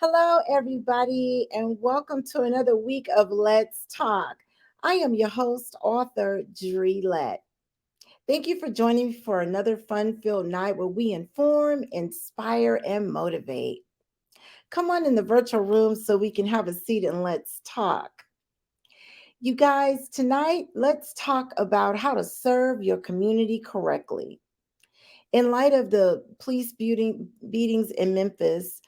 Hello, everybody, and welcome to another week of Let's Talk. I am your host, author Let. Thank you for joining me for another fun filled night where we inform, inspire, and motivate. Come on in the virtual room so we can have a seat and let's talk. You guys, tonight, let's talk about how to serve your community correctly. In light of the police beatings in Memphis,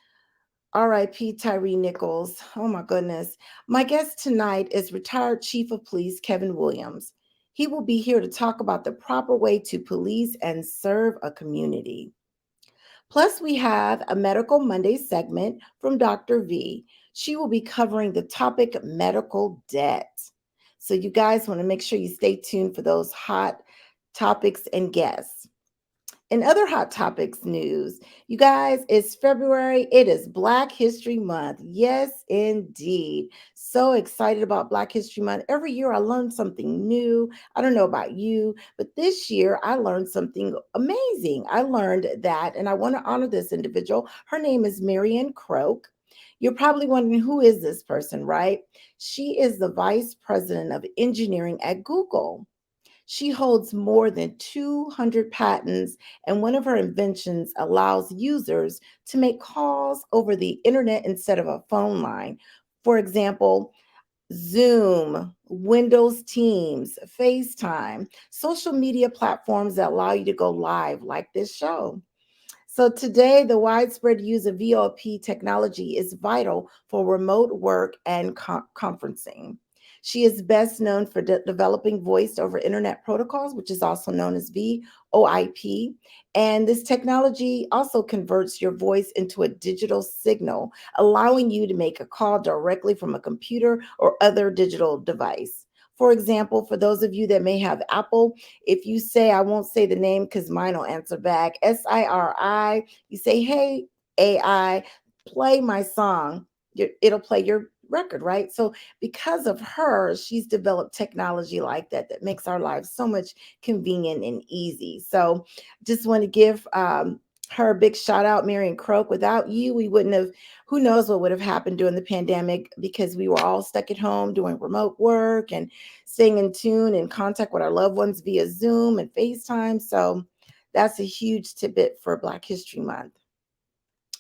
RIP Tyree Nichols. Oh my goodness. My guest tonight is retired Chief of Police Kevin Williams. He will be here to talk about the proper way to police and serve a community. Plus, we have a Medical Monday segment from Dr. V. She will be covering the topic medical debt. So, you guys want to make sure you stay tuned for those hot topics and guests. In other hot topics news, you guys, it's February. It is Black History Month. Yes, indeed. So excited about Black History Month. Every year I learn something new. I don't know about you, but this year I learned something amazing. I learned that, and I want to honor this individual. Her name is Marian Croak. You're probably wondering, who is this person, right? She is the Vice President of Engineering at Google. She holds more than 200 patents, and one of her inventions allows users to make calls over the internet instead of a phone line. For example, Zoom, Windows Teams, FaceTime, social media platforms that allow you to go live like this show. So today, the widespread use of VoIP technology is vital for remote work and conferencing. She is best known for developing voice over internet protocols, which is also known as VoIP. And this technology also converts your voice into a digital signal, allowing you to make a call directly from a computer or other digital device. For example, for those of you that may have Apple, if you say, I won't say the name because mine will answer back, SIRI, you say, hey, AI, play my song. It'll play your record, right? So because of her, she's developed technology like that that makes our lives so much convenient and easy. So just want to give her a big shout out, Marion Croak. Without you, we wouldn't have, who knows what would have happened during the pandemic, because we were all stuck at home doing remote work and staying in tune and contact with our loved ones via Zoom and FaceTime. So that's a huge tidbit for Black History Month.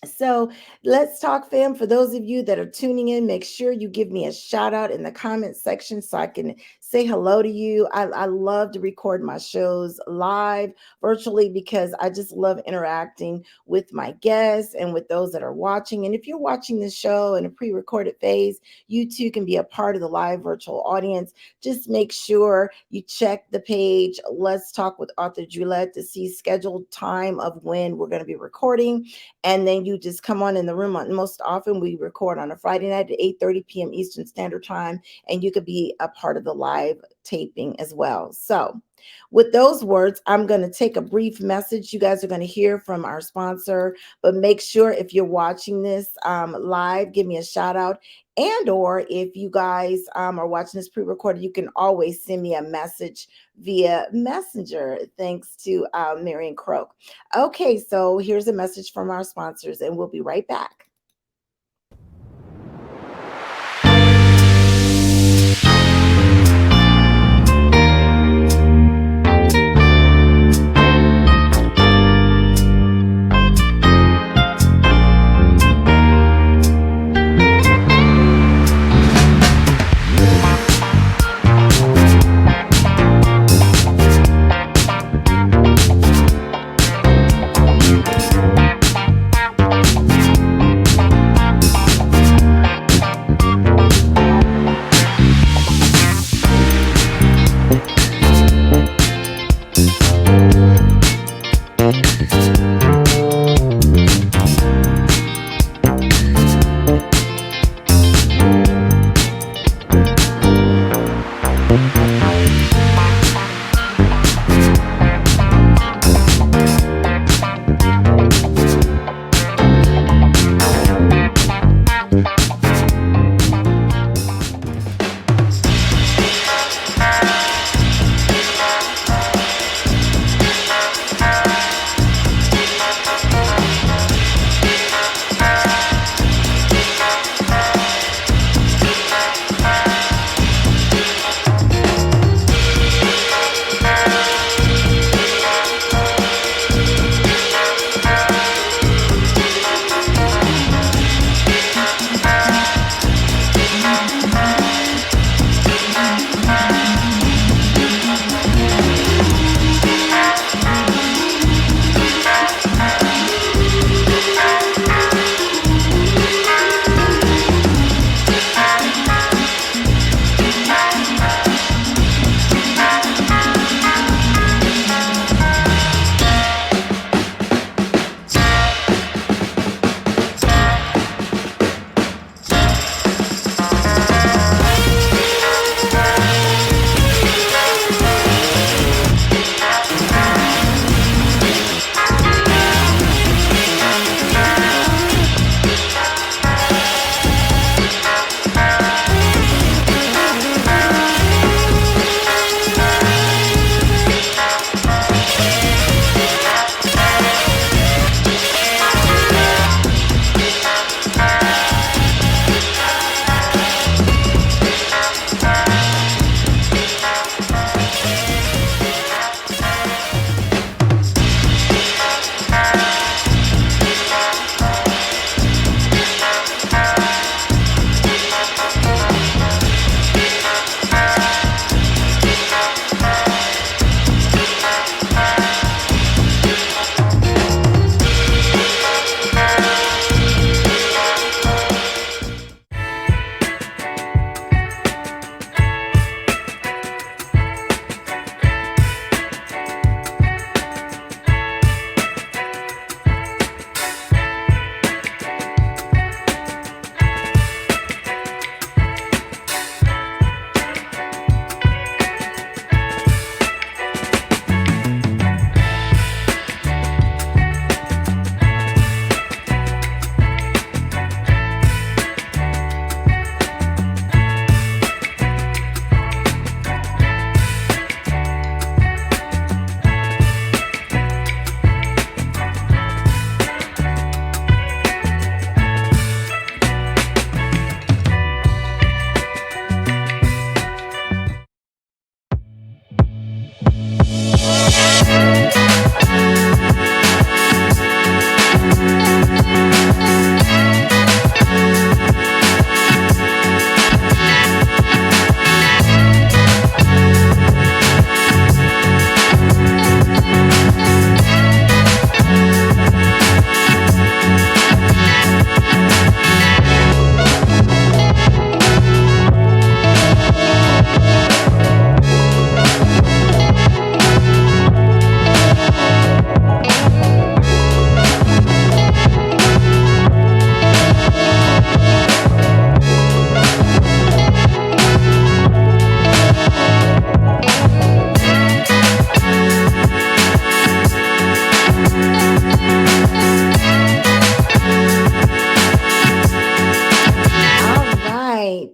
So let's talk, fam. For those of you that are tuning in, make sure you give me a shout out in the comment section so I can say hello to you. I love to record my shows live virtually because I just love interacting with my guests and with those that are watching. And if you're watching this show in a pre-recorded phase, you too can be a part of the live virtual audience. Just make sure you check the page Let's Talk with Author Juliet to see scheduled time of when we're going to be recording. And then you just come on in the room. Most often we record on a Friday night at 8:30 p.m. Eastern Standard Time, and you could be a part of the live taping as well. So with those words, I'm going to take a brief message. You guys are going to hear from our sponsor, but make sure if you're watching this live, give me a shout out. And or if you guys are watching this pre-recorded, you can always send me a message via Messenger, thanks to Marion Croak. Okay, so here's a message from our sponsors, and we'll be right back.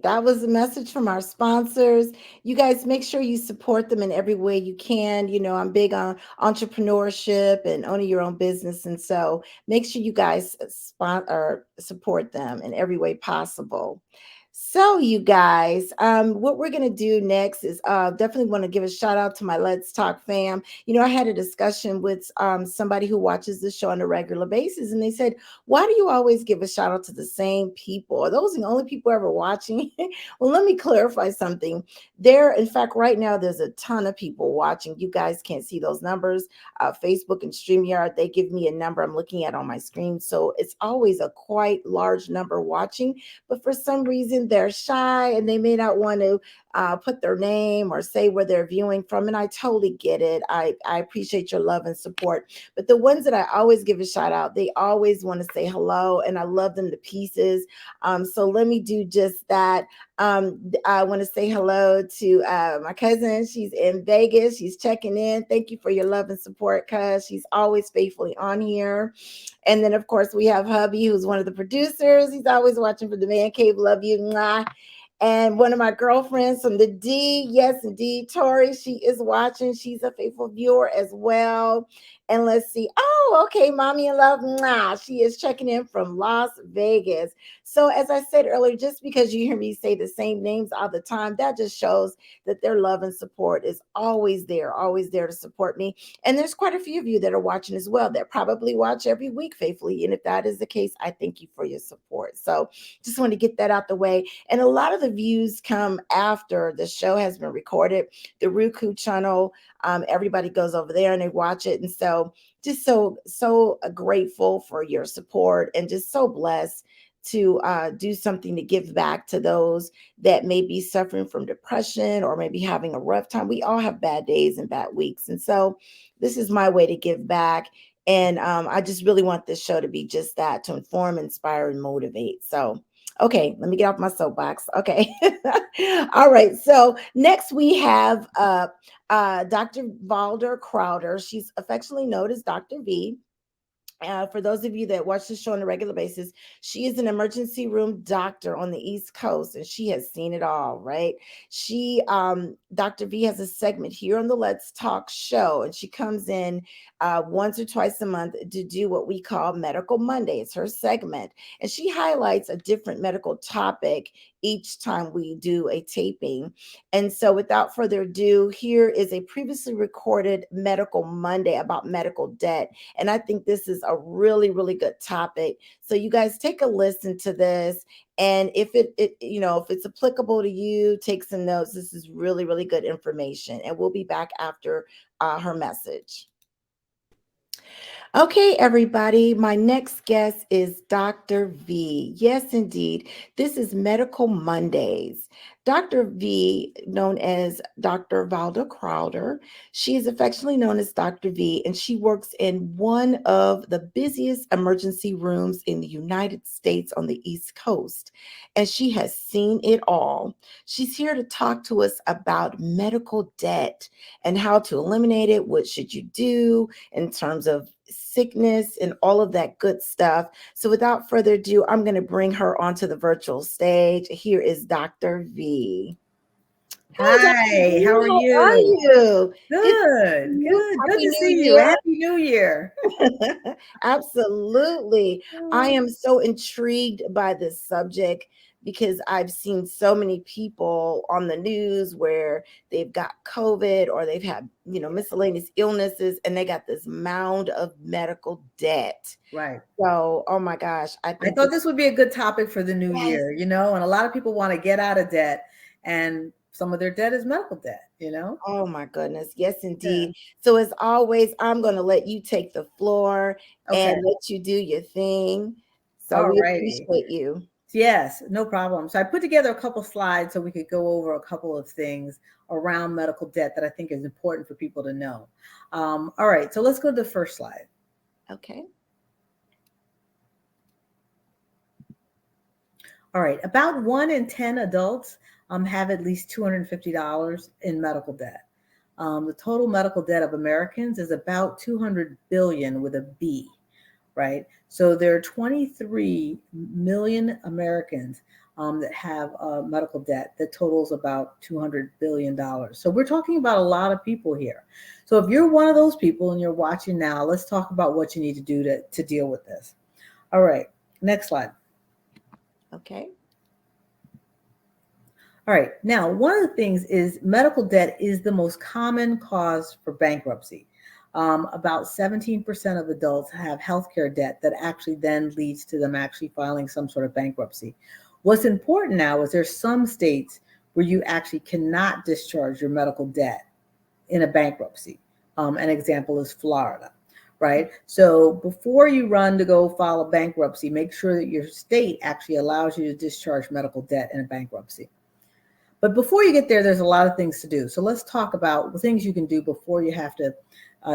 That was a message from our sponsors. You guys make sure you support them in every way you can. You know, I'm big on entrepreneurship and owning your own business. And so make sure you guys or support them in every way possible. So, you guys, what we're going to do next is definitely want to give a shout out to my Let's Talk fam. You know, I had a discussion with somebody who watches the show on a regular basis, and they said, why do you always give a shout out to the same people? Are those the only people ever watching? Well, let me clarify something. There, in fact, right now, there's a ton of people watching. You guys can't see those numbers. Facebook and StreamYard, they give me a number I'm looking at on my screen. So it's always a quite large number watching, but for some reason they're shy and they may not want to put their name or say where they're viewing from. And I totally get it. I appreciate your love and support. But the ones that I always give a shout out, they always want to say hello, and I love them to pieces. So let me do just that. I want to say hello to my cousin. She's in Vegas. She's checking in. Thank you for your love and support, cuz she's always faithfully on here. And then, of course, we have hubby, who's one of the producers. He's always watching for the Man Cave. Love you. Mwah. And one of my girlfriends from the D, yes, indeed, Tori, she is watching. She's a faithful viewer as well. And let's see. Oh, okay, mommy in love. Mwah. She is checking in from Las Vegas. So, as I said earlier, just because you hear me say the same names all the time, that just shows that their love and support is always there to support me. And there's quite a few of you that are watching as well that probably watch every week faithfully. And if that is the case, I thank you for your support. So, just want to get that out the way. And a lot of the views come after the show has been recorded. The Roku channel, everybody goes over there and they watch it. And so just so grateful for your support and just so blessed to do something to give back to those that may be suffering from depression or maybe having a rough time. We all have bad days and bad weeks. And so this is my way to give back. And I just really want this show to be just that, to inform, inspire, and motivate. So okay, let me get off my soapbox. Okay. All right. So next we have Dr. Valder Crowder. She's affectionately known as Dr. V. For those of you that watch the show on a regular basis, she is an emergency room doctor on the East Coast, and she has seen it all, right? Dr. V has a segment here on the Let's Talk show, and she comes in once or twice a month to do what we call Medical Monday. It's her segment, and she highlights a different medical topic each time we do a taping. And so, without further ado, here is a previously recorded Medical Monday about medical debt. And I think this is a really, really good topic. So you guys take a listen to this. And if if it's applicable to you, take some notes. This is really, really good information. And we'll be back after her message. Okay, everybody, my next guest is Dr. V. Yes, indeed. This is Medical Mondays. Dr. V, known as Dr. Valda Crowder, she is affectionately known as Dr. V, and she works in one of the busiest emergency rooms in the United States on the East Coast. And she has seen it all. She's here to talk to us about medical debt and how to eliminate it. What should you do in terms of sickness and all of that good stuff? So without further ado, I'm going to bring her onto the virtual stage. Here is Dr. V. Hello, Dr. Hi, how V. are How are you? you? Good to see Good, you. good. Good Happy to New see you. Year. Happy New Year. Absolutely. I am so intrigued by this subject because I've seen so many people on the news where they've got COVID or they've had, miscellaneous illnesses, and they got this mound of medical debt. Right. So, oh my gosh, I I think thought this, this would be a good topic for the new yes. year, and a lot of people want to get out of debt, and some of their debt is medical debt. Oh my goodness. Yes, Yeah. indeed. So as always, I'm going to let you take the floor Okay. and let you do your thing. So All we righty. appreciate you. Yes, no problem. So I put together a couple slides so we could go over a couple of things around medical debt that I think is important for people to know. All right, so let's go to the first slide. Okay. All right, about 1 in 10 adults have at least $250 in medical debt. The total medical debt of Americans is about 200 billion with a B, right? So there are 23 million Americans that have medical debt that totals about $200 billion. So we're talking about a lot of people here. So if you're one of those people and you're watching now, let's talk about what you need to do to deal with this. All right, next slide. Okay. All right, now one of the things is medical debt is the most common cause for bankruptcy. About 17% of adults have healthcare debt that actually then leads to them actually filing some sort of bankruptcy. What's important now is there's some states where you actually cannot discharge your medical debt in a bankruptcy. An example is Florida, right? So before you run to go file a bankruptcy, make sure that your state actually allows you to discharge medical debt in a bankruptcy. But before you get there, there's a lot of things to do. So let's talk about the things you can do before you have to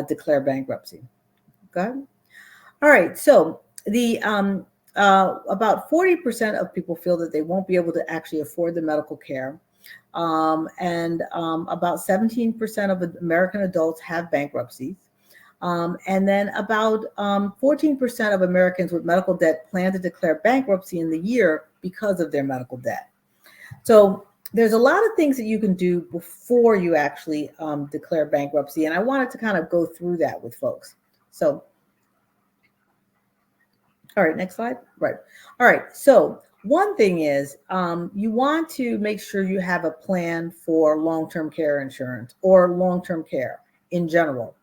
declare bankruptcy. Okay. All right. So the about 40% of people feel that they won't be able to actually afford the medical care. And about 17% of American adults have bankruptcies. And then about 14% of Americans with medical debt plan to declare bankruptcy in the year because of their medical debt. So there's a lot of things that you can do before you actually declare bankruptcy. And I wanted to kind of go through that with folks. So, all right, next slide. Right. All right. So one thing is you want to make sure you have a plan for long-term care insurance or long-term care in general.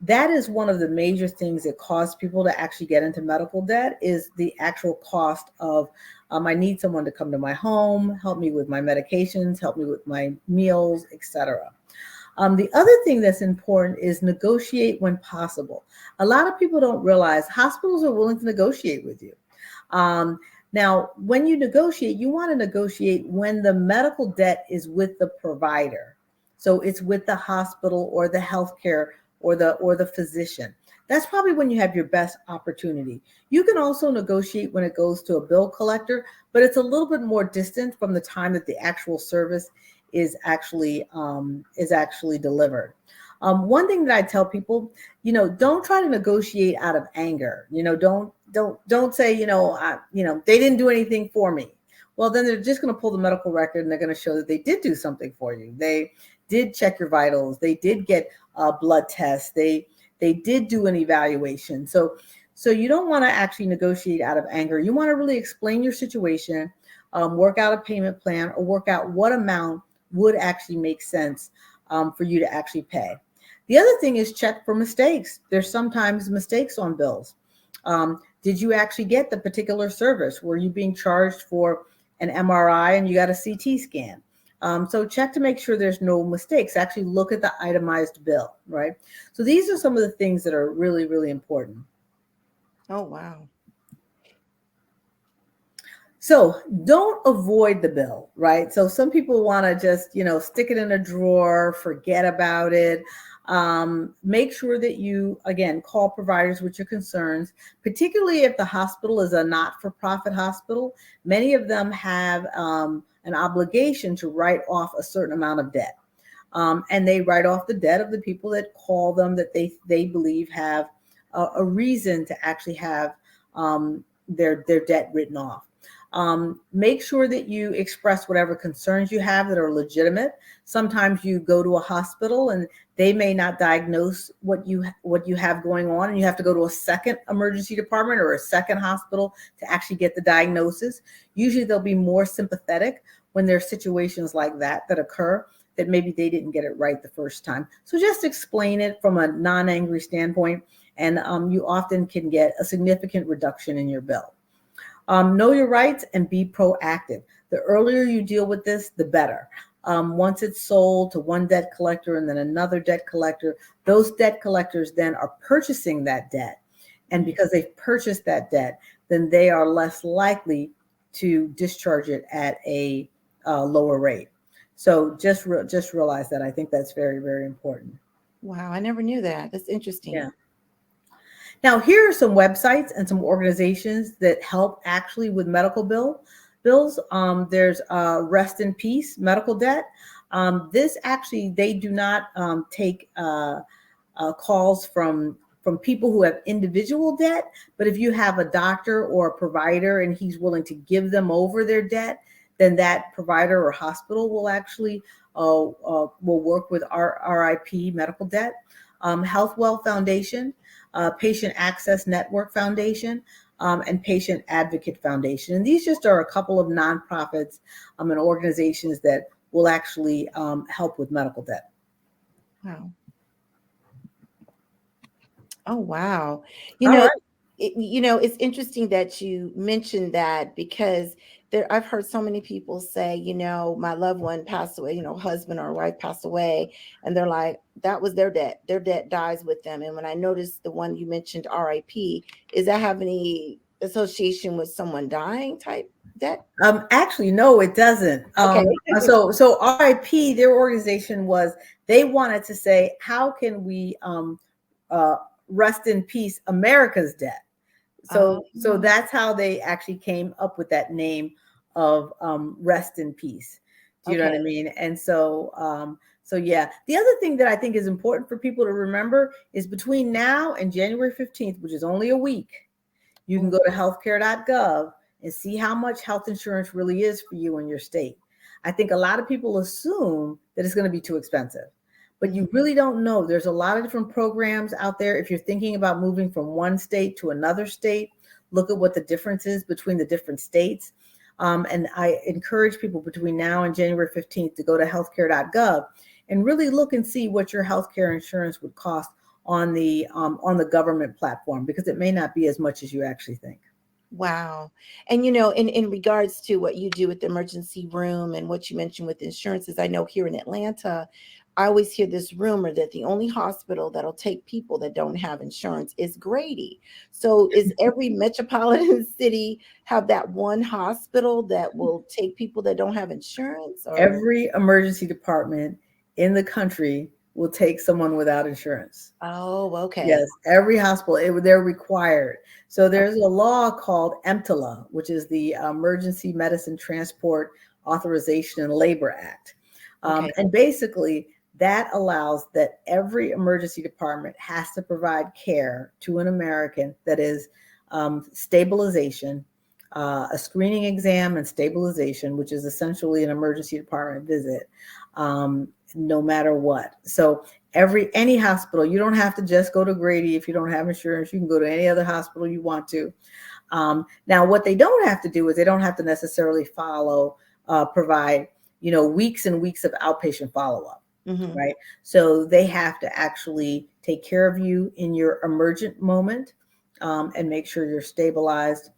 That is one of the major things that cause people to actually get into medical debt is the actual cost of I need someone to come to my home, help me with my medications, help me with my meals, etc. The other thing that's important is negotiate when possible. A lot of people don't realize hospitals are willing to negotiate with you. Now, when you negotiate, you want to negotiate when the medical debt is with the provider. So it's with the hospital or the healthcare or the physician. That's probably when you have your best opportunity. You can also negotiate when it goes to a bill collector, but it's a little bit more distant from the time that the actual service is actually delivered. One thing that I tell people, don't try to negotiate out of anger. Don't say, they didn't do anything for me. Well, then they're just going to pull the medical record and they're going to show that they did do something for you. They did check your vitals. They did get blood tests. They did do an evaluation. So you don't want to actually negotiate out of anger. You want to really explain your situation, work out a payment plan, or work out what amount would actually make sense for you to actually pay. The other thing is check for mistakes. There's sometimes mistakes on bills. Did you actually get the particular service? Were you being charged for an MRI and you got a CT scan? So check to make sure there's no mistakes. Actually look at the itemized bill, right? So these are some of the things that are really, really important. Oh, wow. So don't avoid the bill, right? So some people want to just, stick it in a drawer, forget about it. Make sure that you, again, call providers with your concerns, particularly if the hospital is a not-for-profit hospital. Many of them have an obligation to write off a certain amount of debt. And they write off the debt of the people that call them that they believe have a reason to actually have their debt written off. Make sure that you express whatever concerns you have that are legitimate. Sometimes you go to a hospital and they may not diagnose what you have going on, and you have to go to a second emergency department or a second hospital to actually get the diagnosis. Usually they'll be more sympathetic when there are situations like that occur that maybe they didn't get it right the first time. So just explain it from a non-angry standpoint, and you often can get a significant reduction in your bill. Know your rights and be proactive. The earlier you deal with this, the better. Once it's sold to one debt collector and then another debt collector, those debt collectors then are purchasing that debt. And because they've purchased that debt, then they are less likely to discharge it at a lower rate. So just realize that. I think that's very, very important. Wow, I never knew that. That's interesting. Yeah. Now, here are some websites and some organizations that help actually with medical bills. There's Rest in Peace Medical Debt. This actually, they do not take calls from from people who have individual debt. But if you have a doctor or a provider and he's willing to give them over their debt, then that provider or hospital will actually will work with our RIP medical debt. Health Well Foundation, Patient Access Network Foundation, and Patient Advocate Foundation. And these just are a couple of nonprofits and organizations that will actually help with medical debt. Wow. Oh, wow. You All know, right. it's interesting that you mentioned that because I've heard so many people say, my loved one passed away, husband or wife passed away, and they're like, that was their debt. Their debt dies with them. And when I noticed the one you mentioned, RIP, is that have any association with someone dying type debt? Actually, no, it doesn't. Okay. So RIP, their organization they wanted to say, how can we uh, rest in peace America's debt? So Oh, that's how they actually came up with that name of rest in peace. Do you know what okay. I mean? And so yeah. The other thing that I think is important for people to remember is between now and January 15th, which is only a week, you can Mm. go to healthcare.gov and see how much health insurance really is for you in your state. I think a lot of people assume that it's going to be too expensive, but Mhm. you really don't know. There's a lot of different programs out there. If you're thinking about moving from one state to another state, look at what the difference is between the different states. And I encourage people between now and January 15th to go to healthcare.gov and really look and see what your healthcare insurance would cost on the government platform, because it may not be as much as you actually think. Wow. And in regards to what you do with the emergency room and what you mentioned with insurances, I know here in Atlanta, I always hear this rumor that the only hospital that'll take people that don't have insurance is Grady. So is every metropolitan city have that one hospital that will take people that don't have insurance or Every emergency department in the country will take someone without insurance. oh, okay. Yes, every hospital, they're required. So there's Okay. a law called EMTALA, which is the Emergency Medicine Transport Authorization and Labor Act. Okay. And basically, that allows that every emergency department has to provide care to an American that is stabilization, a screening exam and stabilization, which is essentially an emergency department visit, no matter what. So any hospital, you don't have to just go to Grady if you don't have insurance. You can go to any other hospital you want to. Now, what they don't have to do is they don't have to necessarily provide, weeks and weeks of outpatient follow-up, Hmm. right? So they have to actually take care of you in your emergent moment, and make sure you're stabilized.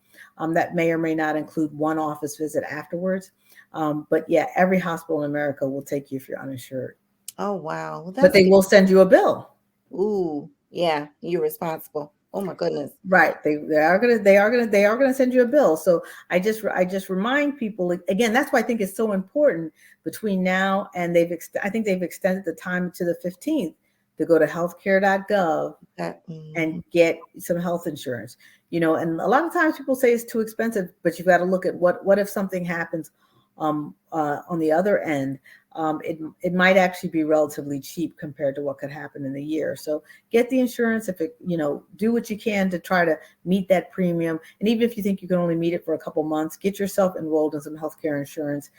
That may or may not include one office visit afterwards. But yeah, every hospital in America will take you if you're uninsured, Oh, wow. Well, but that's they good. will send you a bill. Ooh, yeah, you're responsible. Oh my goodness. Right. They are gonna send you a bill. So I just remind people, like, again, that's why I think it's so important between now and I think they've extended the time to the 15th to go to healthcare.gov That, and mhm. get some health insurance. And a lot of times people say it's too expensive, but you've got to look at what if something happens on the other end. It might actually be relatively cheap compared to what could happen in a year. So get the insurance. If it, do what you can to try to meet that premium. And even if you think you can only meet it for a couple months, get yourself enrolled in some healthcare insurance,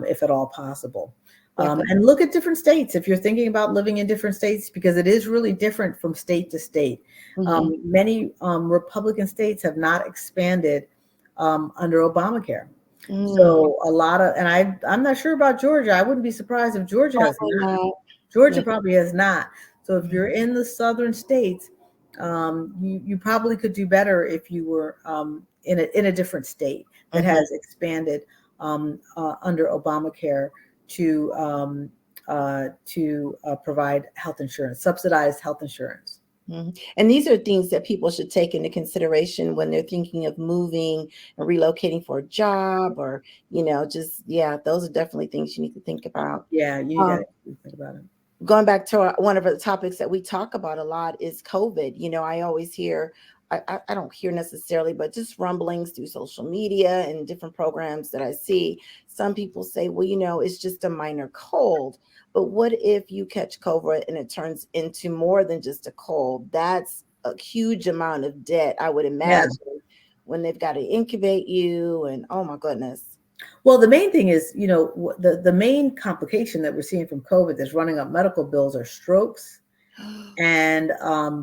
if at all possible. Definitely. And look at different states if you're thinking about living in different states, because it is really different from state to state. Hmm. Many Republican states have not expanded under Obamacare. Mm, So a lot of, and I'm not sure about Georgia. I wouldn't be surprised if Georgia has probably not. not. Georgia Yeah. probably has not. So if Mhm. you're in the southern states, you probably could do better if you were in a different state that Mhm. has expanded under Obamacare to provide health insurance, subsidized health insurance. Mhm. And these are things that people should take into consideration when they're thinking of moving and relocating for a job or, just, yeah, those are definitely things you need to think about. Yeah, you got Um, to think about it. Going back to one of the topics that we talk about a lot is COVID. I always hear, I don't hear necessarily, but just rumblings through social media and different programs that I see. Some people say, well, it's just a minor cold. But what if you catch COVID and it turns into more than just a cold? That's a huge amount of debt, I would Yeah. imagine, when they've got to incubate you and oh my goodness. Well, the main thing is, the main complication that we're seeing from COVID that's running up medical bills are strokes and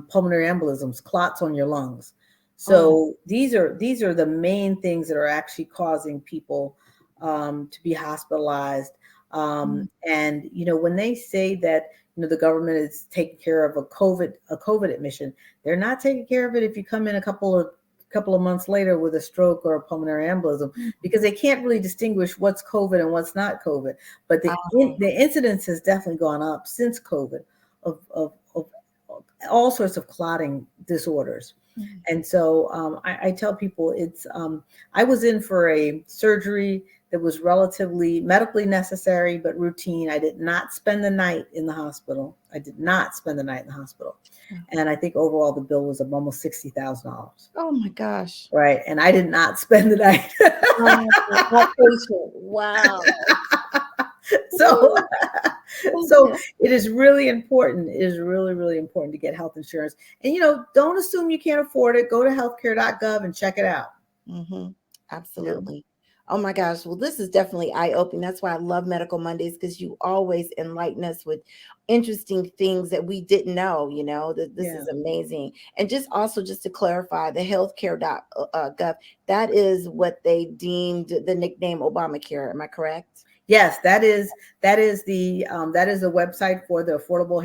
pulmonary embolisms, clots on your lungs. Oh, So these are the main things that are actually causing people to be hospitalized. mm, And when they say that the government is taking care of a COVID admission, they're not taking care of it if you come in a couple of months later with a stroke or a pulmonary embolism, mm. because they can't really distinguish what's COVID and what's not COVID. But Oh, the incidence has definitely gone up since COVID of all sorts of clotting disorders. mm. And so I tell people I was in for a surgery that was relatively medically necessary but routine. I did not spend the night in the hospital. I did not spend the night in the hospital. And I think overall the bill was of almost $60,000. Oh my gosh. Right. And I did not spend the night. Oh, outpatient. Wow. So Woo. so it is really important. It is really, really important to get health insurance. And don't assume you can't afford it. Go to healthcare.gov and check it out. Mm-hmm. Yeah. Absolutely. Oh my gosh. Well, this is definitely eye-opening. That's why I love Medical Mondays, because you always enlighten us with interesting things that we didn't know, that this Yeah. is amazing. And just also just to clarify, the healthcare.gov, that is what they deemed the nickname Obamacare. Am I correct? Yes, that is the website for the Affordable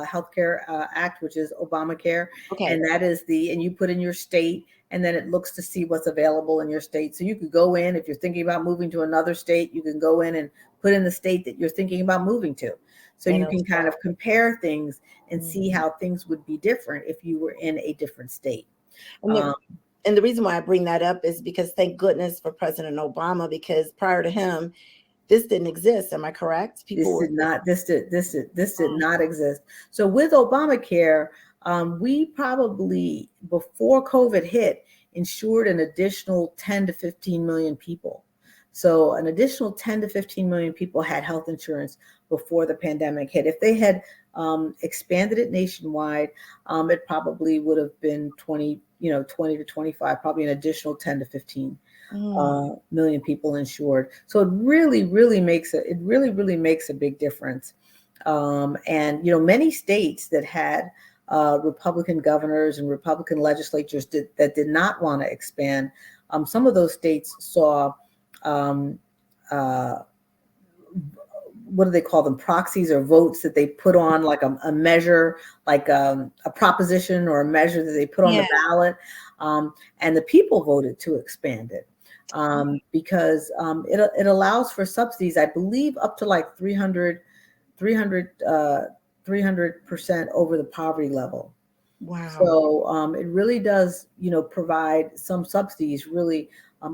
Healthcare Act, which is Obamacare, Okay. and and you put in your state, and then it looks to see what's available in your state. So you could go in if you're thinking about moving to another state, you can go in and put in the state that you're thinking about moving to, so And you it'll can kind start. of compare things and see Mhm. how things would be different if you were in a different state. And Um, the reason why I bring that up is because thank goodness for President Obama, because prior to him, this didn't exist. Am I correct? People This were did not this did oh, not exist. So with Obamacare, we probably before COVID hit insured an additional 10 to 15 million people. So an additional 10 to 15 million people had health insurance before the pandemic hit. If they had expanded it nationwide, it probably would have been 20 to 25, probably an additional 10 to 15 mm, million people insured. So it really makes a big difference. And many states that had Republican governors and Republican legislatures that did not want to expand. Some of those states saw um, uh, what do they call them, proxies or votes that they put on, like a measure, like a proposition or a measure that they put on yeah. the ballot, and the people voted to expand it, because it allows for subsidies, I believe, up to like 300% over the poverty level. Wow. So it really does, provide some subsidies, really,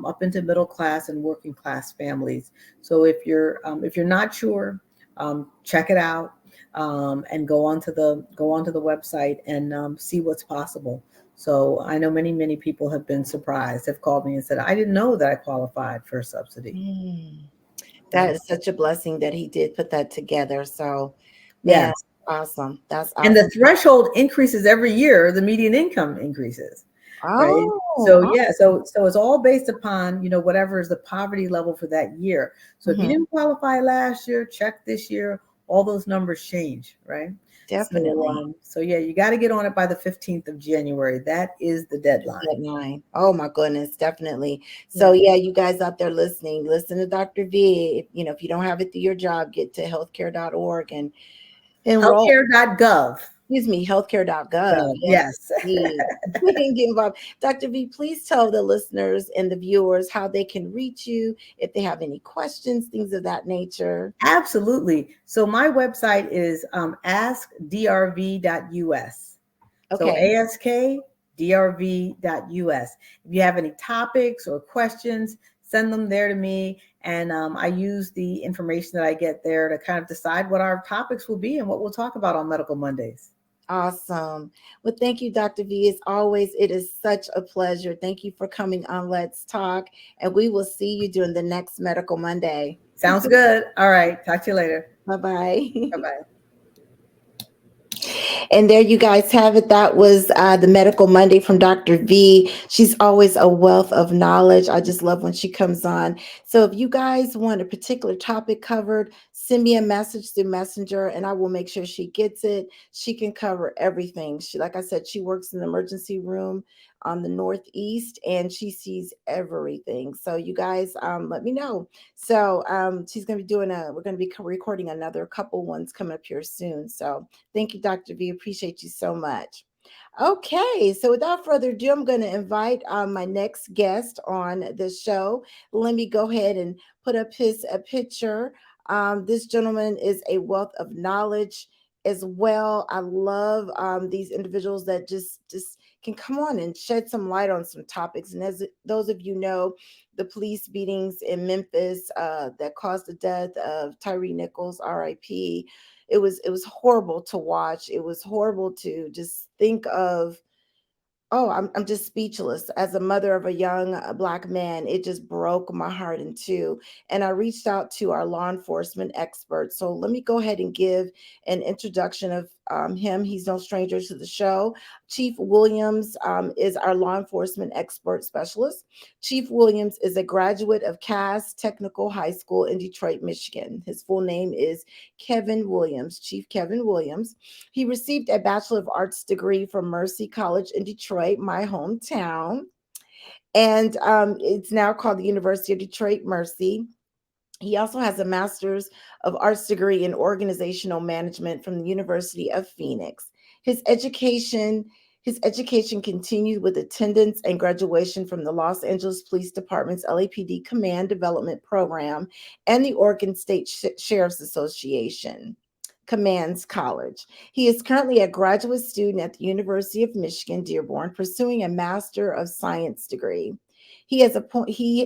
up into middle class and working class families. So if you're not sure, check it out, and go onto the website and see what's possible. So I know many people have been surprised, have called me and said, I didn't know that I qualified for a subsidy. Mm. Yeah. That is such a blessing that he did put that together. So, man, Yes. awesome. That's And the awesome. threshold increases every year, the median income increases. Right. Oh, So yeah, awesome. so it's all based upon, whatever is the poverty level for that year. So if you Mhm. didn't qualify last year, check this year, all those numbers change, right? So Definitely. so yeah, you got to get on it by the 15th of January. That is the deadline. At 9. Oh my goodness, definitely. So Yeah. yeah, you guys out there listening, listen to Dr. V. If you don't have it through your job, get to healthcare.org and enroll. Healthcare.gov. Excuse me, healthcare.gov. Yes, Yes. indeed. Get involved. Dr. V, please tell the listeners and the viewers how they can reach you if they have any questions, things of that nature. Absolutely. So my website is askdrv.us. So Okay. askdrv.us. If you have any topics or questions, send them there to me. And I use the information that I get there to kind of decide what our topics will be and what we'll talk about on Medical Mondays. Awesome. Well, thank you, Dr. V. As always, it is such a pleasure. Thank you for coming on Let's Talk. And we will see you during the next Medical Monday. Sounds good. All right. Talk to you later. Bye bye. Bye bye. And there you guys have it. That was the Medical Monday from Dr. V. She's always a wealth of knowledge. I just love when she comes on. So if you guys want a particular topic covered, send me a message through Messenger and I will make sure she gets it. She can cover everything. She, like I said, she works in the emergency room on the Northeast and she sees everything. So you guys let me know. So she's going to be we're going to be recording another couple ones coming up here soon. So thank you, Dr. V. Appreciate you so much. Okay, so without further ado, I'm going to invite my next guest on the show. Let me go ahead and put up his a picture. This gentleman is a wealth of knowledge as well. I love these individuals that just can come on and shed some light on some topics. And as those of you know, the police beatings in Memphis that caused the death of Tyree Nichols, R.I.P. It was horrible to watch. It was horrible to just think of. Oh, I'm just speechless. As a mother of a young Black man, it just broke my heart in two. And I reached out to our law enforcement expert. So let me go ahead and give an introduction of him. He's no stranger to the show. Chief Williams is our law enforcement expert specialist. Chief Williams is a graduate of Cass Technical High School in Detroit, Michigan. His full name is Kevin Williams, Chief Kevin Williams. He received a Bachelor of Arts degree from Mercy College in Detroit, my hometown. And it's now called the University of Detroit Mercy. He also has a Master's of Arts degree in Organizational Management from the University of Phoenix. His education his education continued with attendance and graduation from the Los Angeles Police Department's LAPD Command Development Program and the Oregon State Sheriff's Association Commands College. He is currently a graduate student at the University of Michigan, Dearborn, pursuing a Master of Science degree. He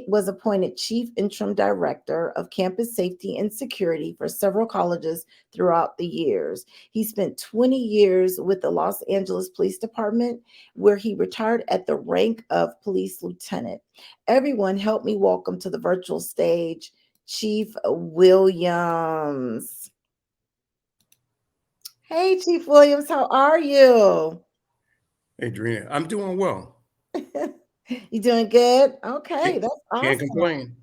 was appointed Chief Interim Director of Campus Safety and Security for several colleges throughout the years. He spent 20 years with the Los Angeles Police Department, where he retired at the rank of police lieutenant. Everyone, help me welcome to the virtual stage Chief Williams. Hey, Chief Williams, how are you? Adriana, I'm doing well. You doing good? Okay, Can't, that's can't awesome. complain.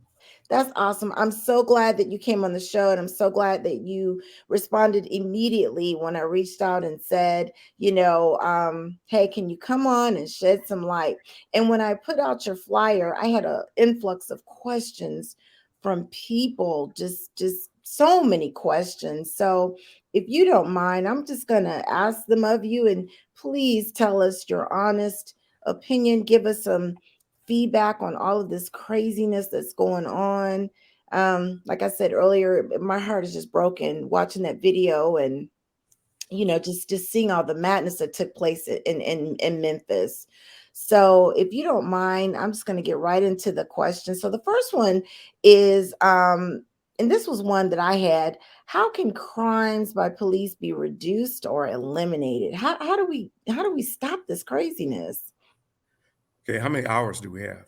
That's awesome. I'm so glad that you came on the show, and I'm so glad that you responded immediately when I reached out and said, hey, can you come on and shed some light? And when I put out your flyer, I had an influx of questions from people, just so many questions. So if you don't mind, I'm just gonna ask them of you, and please tell us your honest opinion. Give us some feedback on all of this craziness that's going on. Like I said earlier, my heart is just broken watching that video and just seeing all the madness that took place in Memphis. So if you don't mind, I'm just going to get right into the question. So the first one is and this was one that I had. How can crimes by police be reduced or eliminated? How do we stop this craziness? Okay, how many hours do we have?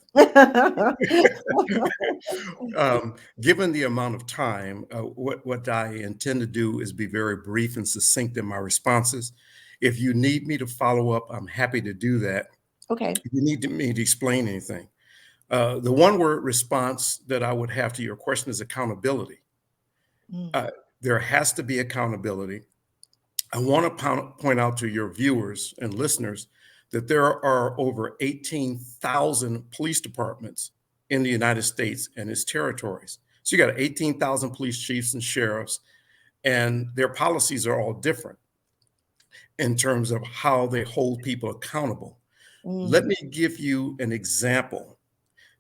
Given the amount of time, what I intend to do is be very brief and succinct in my responses. If you need me to follow up, I'm happy to do that. Okay. If you need me to explain anything. The one word response that I would have to your question is accountability. Mm, There has to be accountability. I want to point out to your viewers and listeners that there are over 18,000 police departments in the United States and its territories. So you got 18,000 police chiefs and sheriffs, and their policies are all different in terms of how they hold people accountable. Let mm, me give you an example.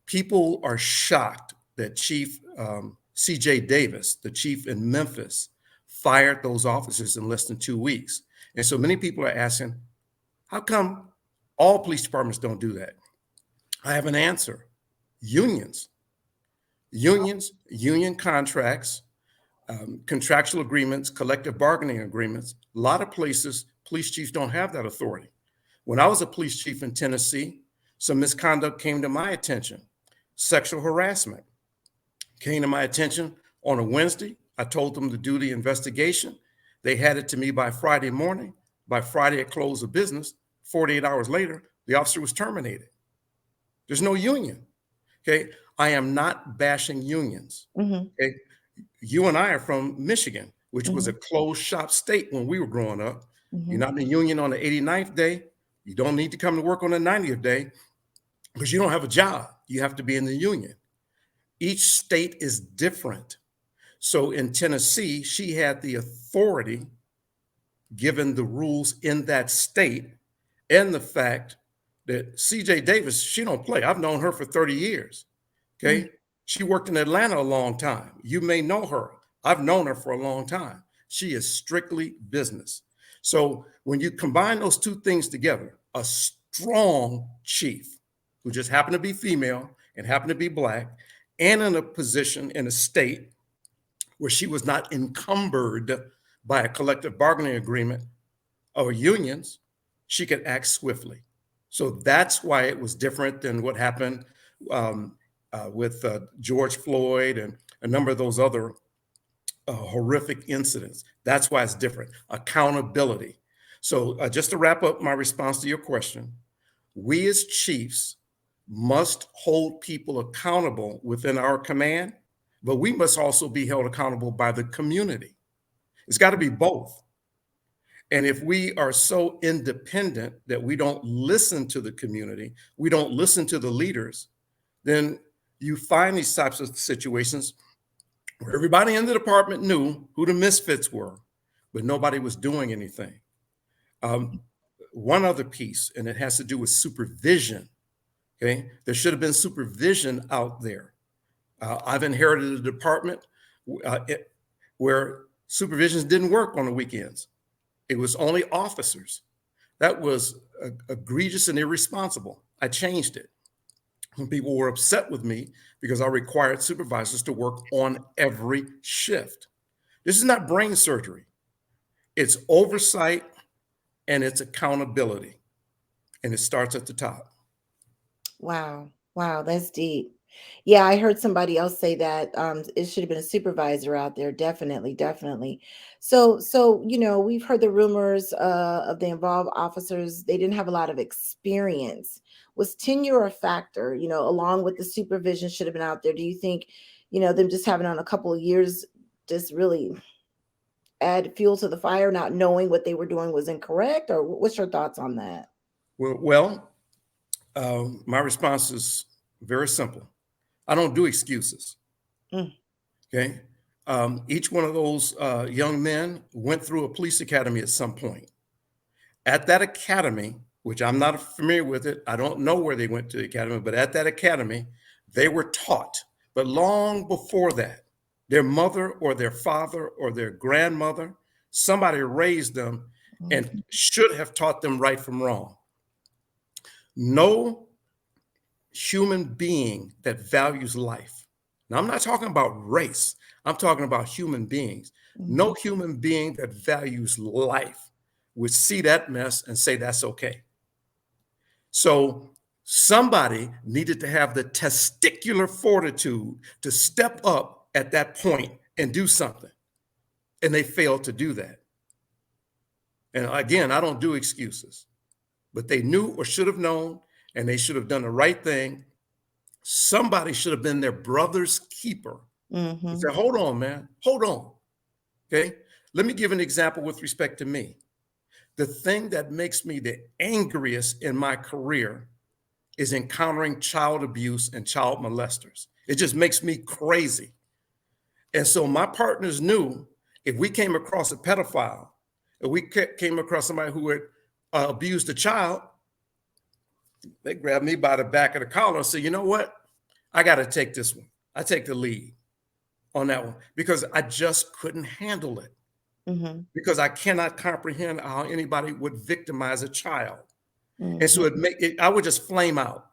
People are shocked that Chief C.J. Davis, the chief in Memphis, fired those officers in less than 2 weeks. And so many people are asking, how come all police departments don't do that? I have an answer. Unions, union contracts, contractual agreements, collective bargaining agreements. A lot of places, police chiefs don't have that authority. When I was a police chief in Tennessee, some misconduct came to my attention. Sexual harassment came to my attention on a Wednesday. I told them to do the investigation. They had it to me by Friday morning. by Friday at close of business, 48 hours later, the officer was terminated. There's no union. Okay. I am not bashing unions. Mhm. Okay. You and I are from Michigan, which was a Mhm. closed shop state when we were growing up. You're Mhm. not in the union on the 89th day. You don't need to come to work on the 90th day because you don't have a job. You have to be in the union. Each state is different. So in Tennessee, she had the authority given the rules in that state and the fact that CJ Davis, she don't play. I've known her for 30 years. Mm. Okay. She worked in Atlanta a long time. You may know her. I've known her for a long time. She is strictly business. So when you combine those two things together, a strong chief who just happened to be female and happened to be black and in a position in a state where she was not encumbered by a collective bargaining agreement or unions, she could act swiftly. So that's why it was different than what happened with George Floyd and a number of those other horrific incidents. That's why it's different. Accountability. So just to wrap up my response to your question, we as chiefs must hold people accountable within our command, but we must also be held accountable by the community. It's got to be both. And if we are so independent that we don't listen to the community, we don't listen to the leaders, then you find these types of situations where everybody in the department knew who the misfits were, but nobody was doing anything. Um, one other piece, and it has to do with supervision. Okay, there should have been supervision out there. I've inherited a department where supervisions didn't work on the weekends. It was only officers. That was egregious and irresponsible. I changed it when people were upset with me because I required supervisors to work on every shift. This is not brain surgery. It's oversight and it's accountability. And it starts at the top. Wow. Wow, that's deep. Yeah, I heard somebody else say that it should have been a supervisor out there. Definitely, definitely. So we've heard the rumors of the involved officers. They didn't have a lot of experience. Was tenure a factor? Along with the supervision should have been out there. Do you think, them just having on a couple of years just really add fuel to the fire, not knowing what they were doing was incorrect? Or what's your thoughts on that? My response is very simple. I don't do excuses. Mm. Okay. Each one of those young men went through a police academy at some point. At that academy, which I'm not familiar with it, I don't know where they went to the academy, but at that academy, they were taught. But long before that, their mother or their father or their grandmother, somebody raised them and Mhm. should have taught them right from wrong. No human being that values life. Now, I'm not talking about race, I'm talking about human beings. No Mhm. human being that values life would see that mess and say that's okay. So, somebody needed to have the testicular fortitude to step up at that point and do something. And they failed to do that. And again, I don't do excuses, but they knew or should have known, and they should have done the right thing. Somebody should have been their brother's keeper. He Mhm. said, hold on, man, hold on. Okay. Let me give an example with respect to me. The thing that makes me the angriest in my career is encountering child abuse and child molesters. It just makes me crazy. And so my partners knew if we came across a pedophile, if we came across somebody who had abused a child, they grabbed me by the back of the collar and said, you know what? I got to take this one. I take the lead on that one because I just couldn't handle it Mhm. because I cannot comprehend how anybody would victimize a child. And so Mhm. I would just flame out.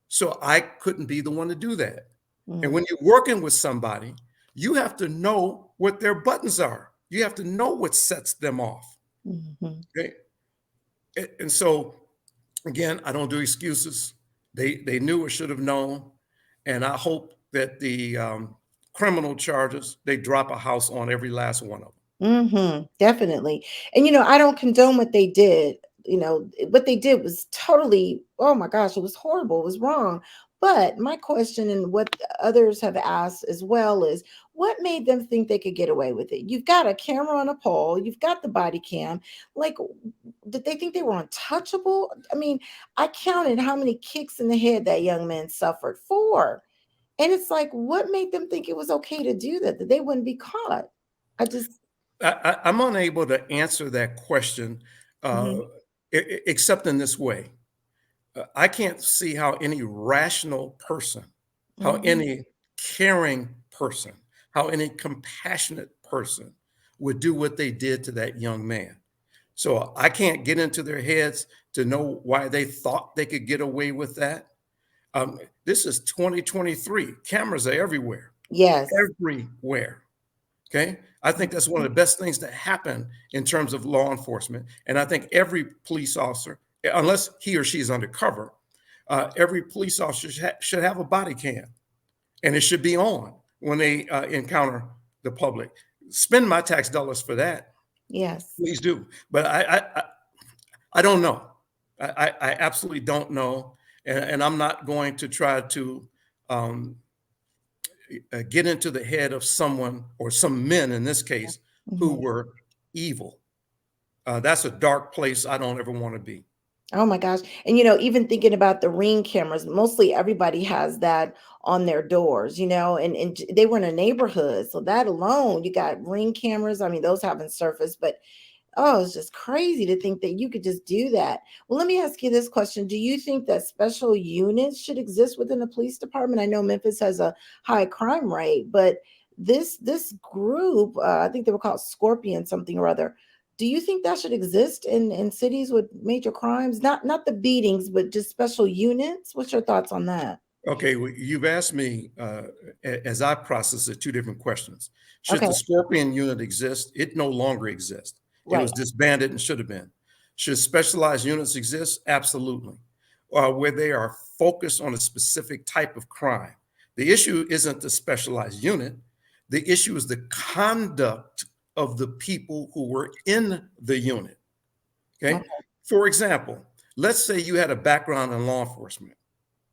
So I couldn't be the one to do that. And Mhm. when you're working with somebody, you have to know what their buttons are. You have to know what sets them off. Mhm. Okay. And so again, I don't do excuses. They knew or should have known. And I hope that the criminal charges, they drop a house on every last one of them. Definitely. And I don't condone what they did. What they did was totally, oh my gosh, it was horrible. It was wrong. But my question, and what others have asked as well, is what made them think they could get away with it? You've got a camera on a pole, you've got the body cam. Like, did they think they were untouchable? I mean, I counted how many kicks in the head that young man suffered. 4. And it's like, what made them think it was okay to do that, that they wouldn't be caught? I just, I'm unable to answer that question, uh, mhm. except in this way. I can't see how any rational person, how Mhm. any caring person, how any compassionate person would do what they did to that young man. So I can't get into their heads to know why they thought they could get away with that. This is 2023. Cameras are everywhere, Yes. everywhere. Okay. I think that's one of the best things that happen in terms of law enforcement. And I think every police officer, unless he or she is undercover, every police officer should have a body cam, and it should be on when they encounter the public. Spend my tax dollars for that. Yes. Please do. But I don't know. I absolutely don't know. And I'm not going to try to um, get into the head of someone, or some men in this case, who Mhm. were evil. That's a dark place I don't ever want to be. Oh my gosh. And even thinking about the Ring cameras, mostly everybody has that on their doors, and they were in a neighborhood. So that alone, you got Ring cameras. I mean, those haven't surfaced, but oh, it's just crazy to think that you could just do that. Well, let me ask you this question. Do you think that special units should exist within the police department? I know Memphis has a high crime rate, but this group, I think they were called Scorpion something or other. Do you think that should exist in cities with major crimes? Not the beatings, but just special units? What's your thoughts on that? Okay, well, you've asked me, as I process it, two different questions. Should Okay, the Scorpion unit exist? It no longer exists. It right. was disbanded and should have been. Should specialized units exist? Absolutely. Where they are focused on a specific type of crime. The issue isn't the specialized unit. The issue is the conduct of the people who were in the unit. Okay. Okay. For example, let's say you had a background in law enforcement.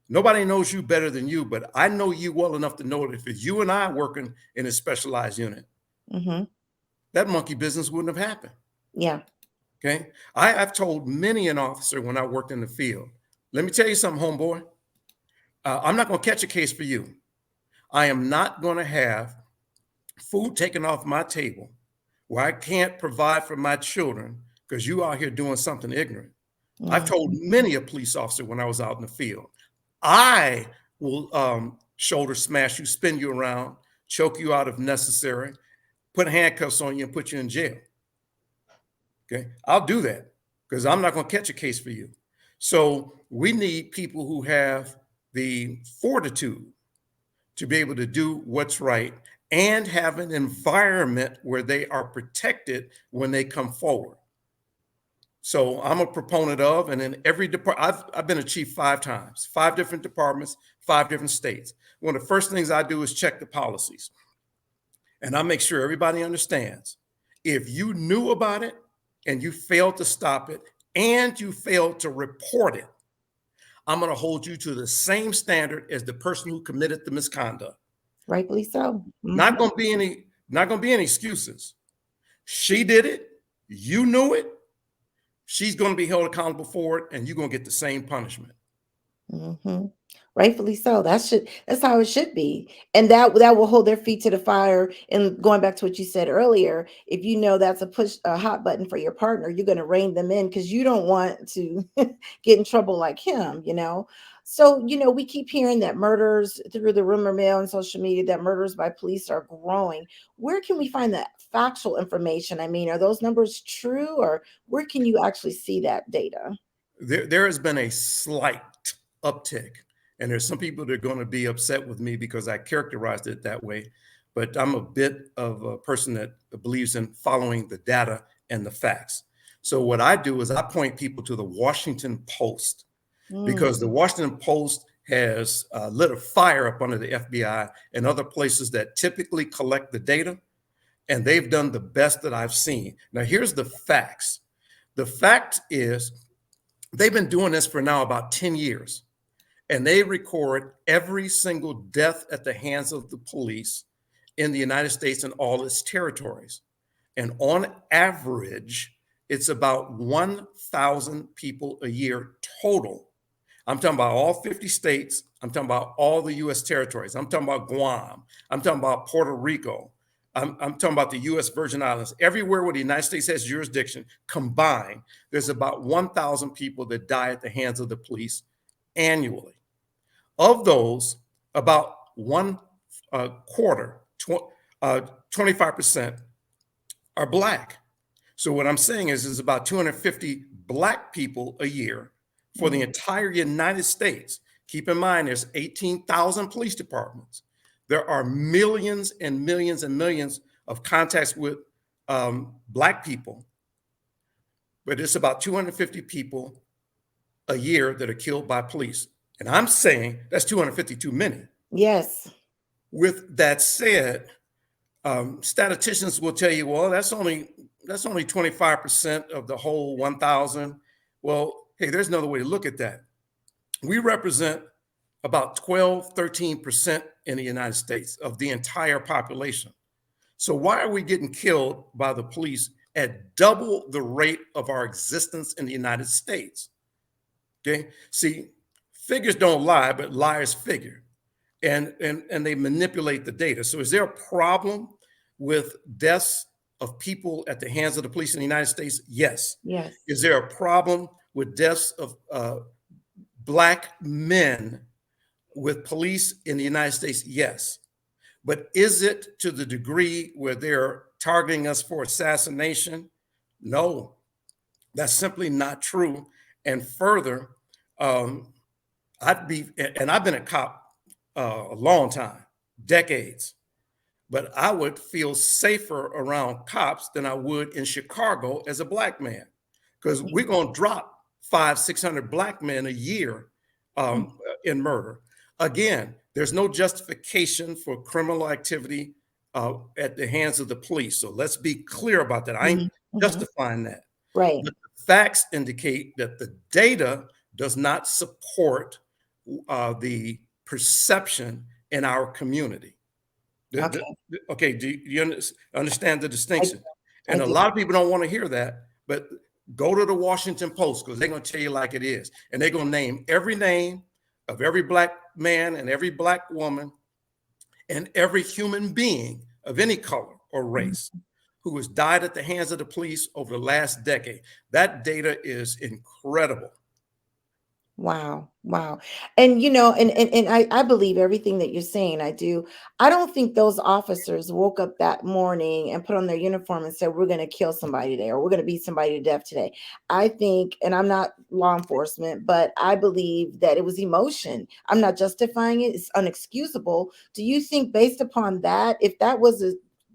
Nobody knows you better than you, but I know you well enough to know that if it's you and I working in a specialized unit, Mm-hmm. that monkey business wouldn't have happened. Yeah. Okay. I've told many an officer when I worked in the field, let me tell you something, homeboy. I'm not going to catch a case for you. I am not going to have food taken off my table where I can't provide for my children because you out here doing something ignorant. I've told Mm-hmm. many a police officer when I was out in the field, I will shoulder smash you, spin you around, choke you out if necessary, put handcuffs on you and put you in jail. Okay. I'll do that because I'm not going to catch a case for you. So we need people who have the fortitude to be able to do what's right and have an environment where they are protected when they come forward. So I'm a proponent of, and in every department, I've been a chief 5 times, 5 different departments, 5 different states. One of the first things I do is check the policies, and I make sure everybody understands. If you knew about it and you failed to stop it and you failed to report it, I'm going to hold you to the same standard as the person who committed the misconduct. Rightfully so. Not Mhm. going to be any, not going to be any excuses. She did it. You knew it. She's going to be held accountable for it, and you're going to get the same punishment. Hmm. Rightfully so. That's how it should be. And that will hold their feet to the fire. And going back to what you said earlier, if you know that's a hot button for your partner, you're going to rein them in because you don't want to get in trouble like him. So, we keep hearing that murders through the rumor mill and social media, that murders by police are growing. Where can we find that factual information? I mean, are those numbers true, or where can you actually see that data? There has been a slight uptick, and there's some people that are going to be upset with me because I characterized it that way. But I'm a bit of a person that believes in following the data and the facts. So what I do is I point people to the Washington Post, Mm, because the Washington Post has lit a fire up under the FBI and other places that typically collect the data. and they've done the best that I've seen. Now, here's the facts. The fact is, they've been doing this for now about 10 years, and they record every single death at the hands of the police in the United States and all its territories. And on average, it's about 1,000 people a year total. I'm talking about all 50 states. I'm talking about all the US territories. I'm talking about Guam. I'm talking about Puerto Rico. I'm talking about the US Virgin Islands. Everywhere where the United States has jurisdiction combined, there's about 1,000 people that die at the hands of the police annually. Of those, about one quarter, 25%, are Black. So what I'm saying is about 250 Black people a year for the entire United States. Keep in mind, there's 18,000 police departments. There are millions and millions and millions of contacts with Black people, but it's about 250 people a year that are killed by police. And I'm saying that's 250 too many. Yes. With that said, statisticians will tell you, well, that's only 25% of the whole 1,000. Well, hey, there's another way to look at that. We represent about 12, 13% in the United States of the entire population. So why are we getting killed by the police at double the rate of our existence in the United States? Okay, see, figures don't lie, but liars figure, and they manipulate the data. So is there a problem with deaths of people at the hands of the police in the United States? Yes. Yes. Is there a problem with deaths of Black men with police in the United States? Yes. But is it to the degree where they're targeting us for assassination? No, that's simply not true. And further, I've been a cop a long time, decades, but I would feel safer around cops than I would in Chicago as a Black man, because we're going to drop 500-600 Black men a year in murder. Again, there's no justification for criminal activity at the hands of the police. So let's be clear about that. I ain't justifying that. Right. But the facts indicate that the data does not support the perception in our community. Okay, do you understand the distinction? And a lot of people don't want to hear that, but go to the Washington Post, because they're going to tell you like it is. And they're going to name every name of every Black man and every Black woman and every human being of any color or race who has died at the hands of the police over the last decade. That data is incredible. Wow. Wow. And and I believe everything that you're saying. I do. I don't think those officers woke up that morning and put on their uniform and said, we're going to kill somebody today, or we're going to beat somebody to death today. I think, and I'm not law enforcement, but I believe that it was emotion. I'm not justifying it. It's unexcusable. Do you think, based upon that, if that was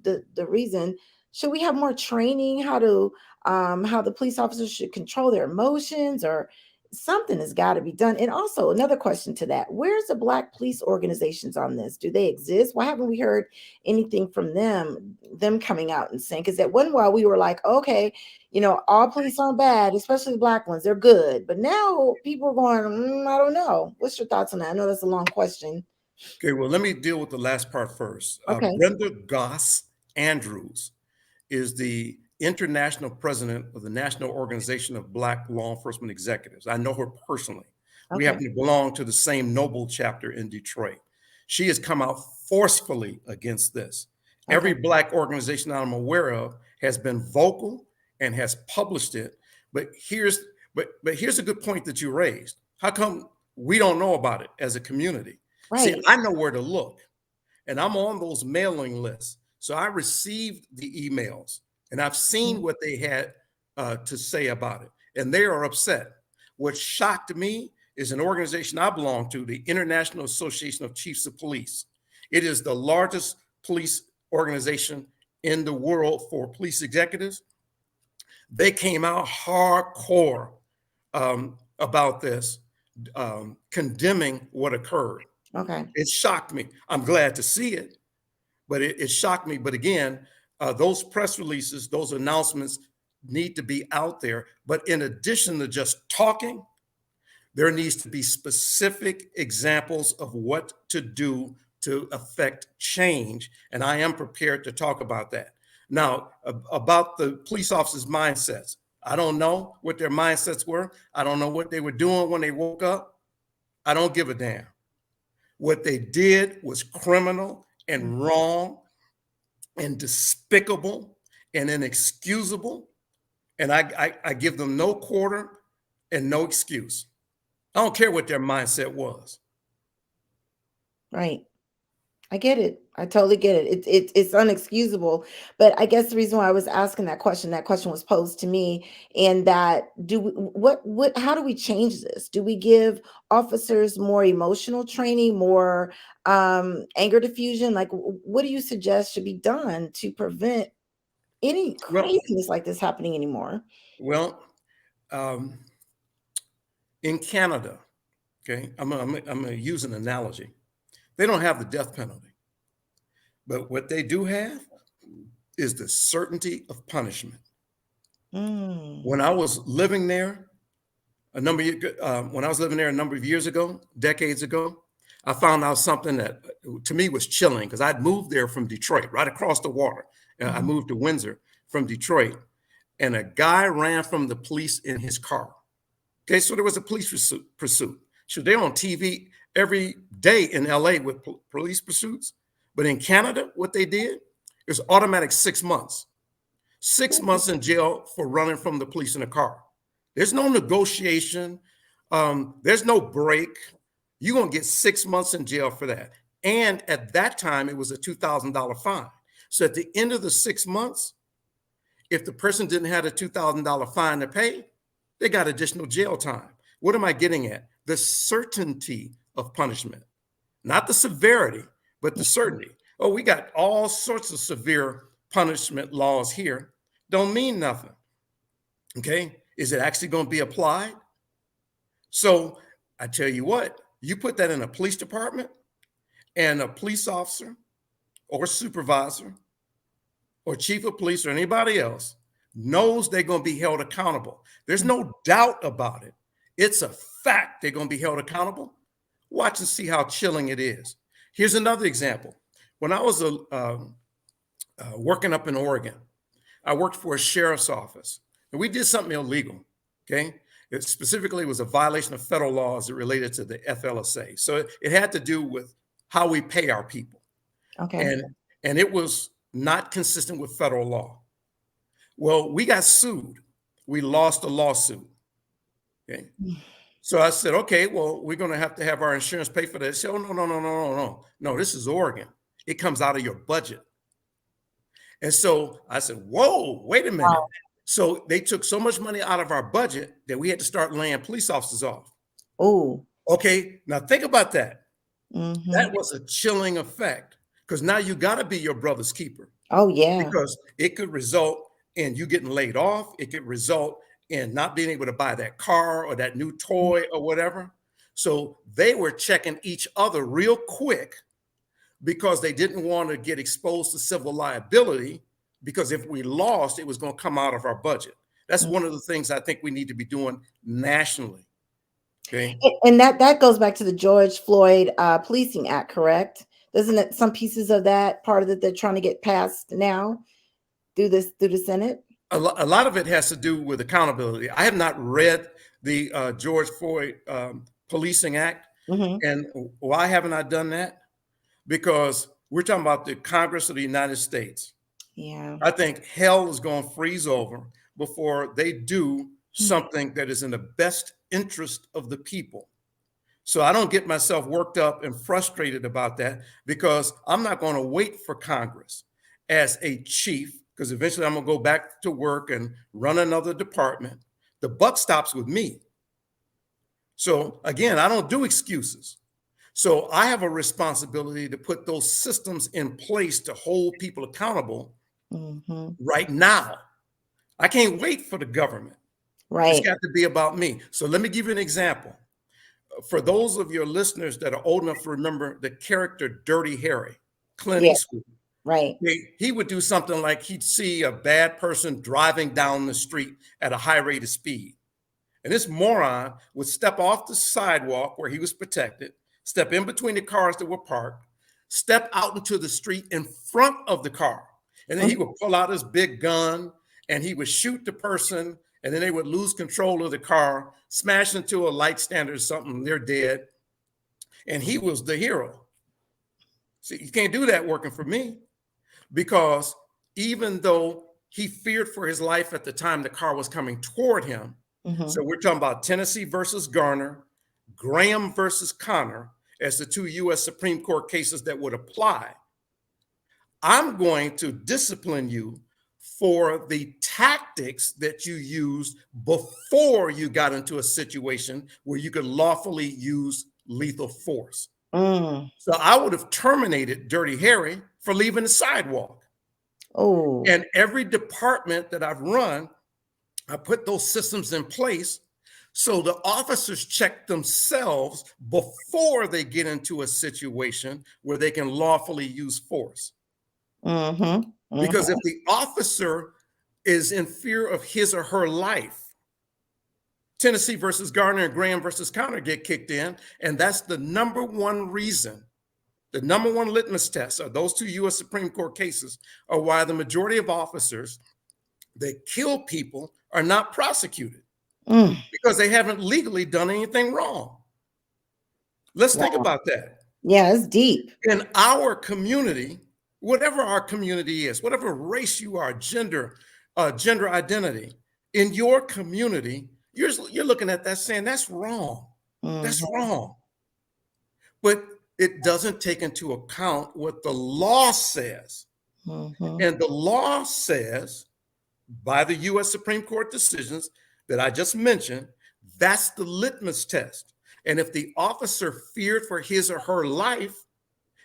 the reason, should we have more training how the police officers should control their emotions, or something has got to be done? And also, another question to that: where's the Black police organizations on this? Do they exist? Why haven't we heard anything from them coming out and saying? Because at one while we were like, okay, all police aren't bad, especially the Black ones, they're good. But now people are going, I don't know. What's your thoughts on that? I know that's a long question. Okay, well, let me deal with the last part first. Okay. Brenda Goss Andrews is the international president of the National Organization of Black Law Enforcement Executives. I know her personally. We Okay. happen to belong to the same Noble chapter in Detroit. She has come out forcefully against this. Okay. Every Black organization I'm aware of has been vocal and has published it. But here's a good point that you raised. How come we don't know about it as a community? Right. See, I know where to look, and I'm on those mailing lists. So I received the emails, and I've seen what they had to say about it, and they are upset. What shocked me is an organization I belong to, the International Association of Chiefs of Police. It is the largest police organization in the world for police executives. They came out hardcore about this, condemning what occurred. Okay. It shocked me. I'm glad to see it, but it shocked me. But again, those press releases, those announcements need to be out there. But in addition to just talking, there needs to be specific examples of what to do to affect change. And I am prepared to talk about that. Now, about the police officers' mindsets, I don't know what their mindsets were. I don't know what they were doing when they woke up. I don't give a damn. What they did was criminal and wrong and despicable and inexcusable. And I give them no quarter and no excuse. I don't care what their mindset was. Right. I get it. I totally get it. It's unexcusable. But I guess the reason why I was asking that question was posed to me, and that what how do we change this? Do we give officers more emotional training, more anger diffusion? Like, what do you suggest should be done to prevent any Well, craziness like this happening anymore? well, um, in Canada, okay, I'm gonna use an analogy. They don't have the death penalty, but what they do have is the certainty of punishment. Mm, When I was living there when I was living there a number of years ago, decades ago, I found out something that to me was chilling because I'd moved there from Detroit, right across the water. And I mhm. moved to Windsor from Detroit, and a guy ran from the police in his car. Okay, so there was a police pursuit. So they're on TV every day in LA with police pursuits. But in Canada, what they did is automatic 6 months. 6 months in jail for running from the police in a car. There's no negotiation. There's no break. You're going to get 6 months in jail for that. And at that time, it was a $2,000 fine. So at the end of the 6 months, if the person didn't have a $2,000 fine to pay, they got additional jail time. What am I getting at? The certainty of punishment, not the severity, but the certainty. Oh, we got all sorts of severe punishment laws here. Don't mean nothing. Okay. Is it actually going to be applied? So I tell you what, you put that in a police department, and a police officer or supervisor or chief of police or anybody else knows they're going to be held accountable. There's no doubt about it. It's a fact they're going to be held accountable. Watch and see how chilling it is. Here's another example. When I was working up in Oregon, I worked for a sheriff's office, and we did something illegal. Okay. It specifically was a violation of federal laws that related to the FLSA. So it had to do with how we pay our people. Okay. And it was not consistent with federal law. Well, we got sued. We lost a lawsuit. Okay. So I said, okay, well, we're going to have our insurance pay for that. They said, oh, no, this is Oregon. It comes out of your budget. And so I said, whoa, wait a minute. Wow. So they took so much money out of our budget that we had to start laying police officers off. Oh. Okay, now think about that. Mm-hmm. That was a chilling effect, because now you got to be your brother's keeper, Oh yeah. because it could result in you getting laid off. It could result in not being able to buy that car or that new toy or whatever. So they were checking each other real quick because they didn't want to get exposed to civil liability, because if we lost, it was going to come out of our budget. That's one of the things I think we need to be doing nationally. Okay. And that goes back to the George Floyd Policing Act, correct? Doesn't it, some pieces of that part of it they're trying to get passed now through the Senate? A lot of it has to do with accountability. I have not read the George Floyd Policing Act. Mm-hmm. And why haven't I done that? Because we're talking about the Congress of the United States. Yeah. I think hell is going to freeze over before they do something that is in the best interest of the people. So I don't get myself worked up and frustrated about that, because I'm not going to wait for Congress as a chief, because eventually I'm going to go back to work and run another department. The buck stops with me. So again, I don't do excuses. So I have a responsibility to put those systems in place to hold people accountable right now. I can't wait for the government. Right. It's got to be about me. So let me give you an example. For those of your listeners that are old enough to remember the character Dirty Harry, Clint Yeah. Eastwood. Right. He would do something like he'd see a bad person driving down the street at a high rate of speed. And this moron would step off the sidewalk where he was protected, step in between the cars that were parked, step out into the street in front of the car. And then he would pull out his big gun and he would shoot the person. And then they would lose control of the car, smash into a light stand or something. They're dead. And he was the hero. See, you can't do that working for me, because even though he feared for his life at the time the car was coming toward him, so we're talking about Tennessee versus Garner, Graham versus Connor as the two U.S. Supreme Court cases that would apply. I'm going to discipline you for the tactics that you used before you got into a situation where you could lawfully use lethal force. So I would have terminated Dirty Harry for leaving the sidewalk. Oh. And every department that I've run, I put those systems in place so the officers check themselves before they get into a situation where they can lawfully use force. Because if the officer is in fear of his or her life, Tennessee versus Garner and Graham versus Connor get kicked in. And that's the number one reason, the number one litmus test of those two U.S. Supreme Court cases are why the majority of officers that kill people are not prosecuted, because they haven't legally done anything wrong. Let's think about that. Yeah, it's deep. In our community, whatever our community is, whatever race you are, gender identity, in your community, you're looking at that saying, that's wrong. That's wrong. But it doesn't take into account what the law says. And the law says, by the U.S. Supreme Court decisions that I just mentioned, that's the litmus test. And if the officer feared for his or her life,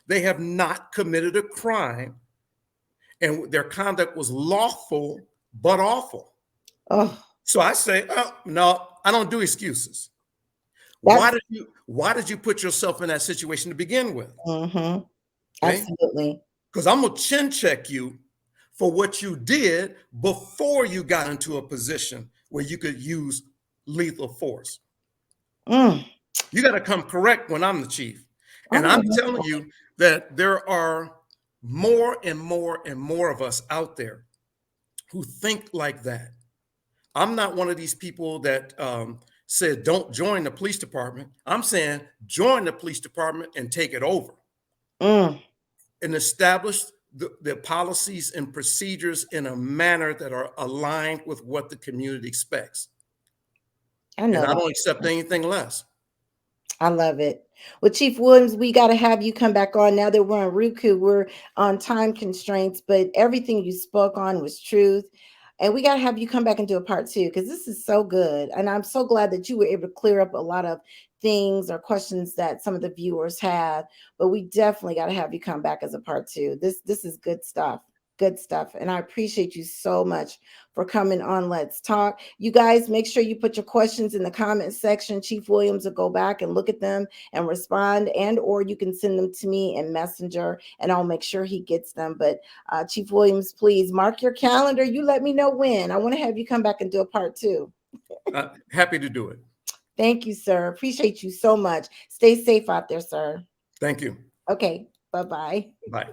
they have not committed a crime, and their conduct was lawful but awful. So I say, oh, no, I don't do excuses. Why did you put yourself in that situation to begin with? Okay? Absolutely. Because I'm going to chin check you for what you did before you got into a position where you could use lethal force. You got to come correct when I'm the chief. And I'm telling you that there are more and more and more of us out there who think like that. I'm not one of these people that said, don't join the police department. I'm saying join the police department and take it over and establish the policies and procedures in a manner that are aligned with what the community expects. And I don't accept anything less. I love it. Well, Chief Williams, we got to have you come back on. Now that we're on Roku, we're on time constraints, but everything you spoke on was truth. And we got to have you come back and do a part 2, because this is so good. And I'm so glad that you were able to clear up a lot of things or questions that some of the viewers had. But we definitely got to have you come back as a part 2. This is good stuff. Good stuff. And I appreciate you so much for coming on Let's Talk. You guys, make sure you put your questions in the comment section. Chief Williams will go back and look at them and respond, and or you can send them to me in Messenger and I'll make sure he gets them. But Chief Williams, please mark your calendar. You let me know when. I want to have you come back and do a part 2. Happy to do it. Thank you, sir. Appreciate you so much. Stay safe out there, sir. Thank you. Okay. Bye-bye. Bye.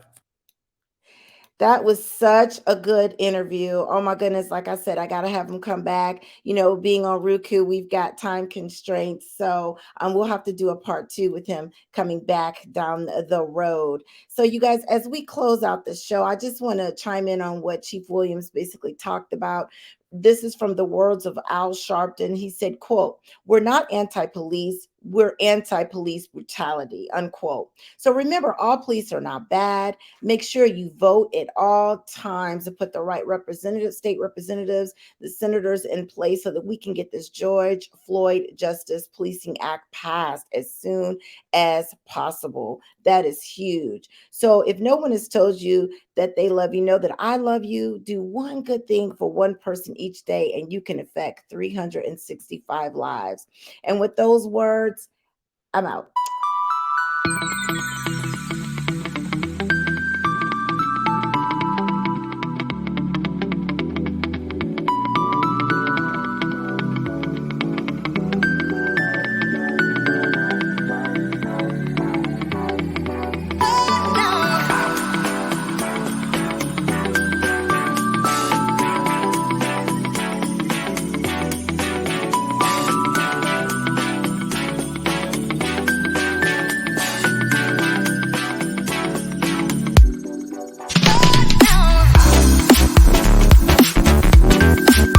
That was such a good interview. Oh my goodness. Like I said, I got to have him come back. You know, being on Roku, we've got time constraints. So we'll have to do a part 2 with him coming back down the road. So you guys, as we close out the show, I just want to chime in on what Chief Williams basically talked about. This is from the words of Al Sharpton. He said, quote, "We're not anti-police, we're anti-police brutality," unquote. So remember, all police are not bad. Make sure you vote at all times to put the right representatives, state representatives, the senators in place so that we can get this George Floyd Justice Policing Act passed as soon as possible. That is huge. So if no one has told you that they love you, know that I love you. Do one good thing for one person each day, and you can affect 365 lives. And with those words, I'm out.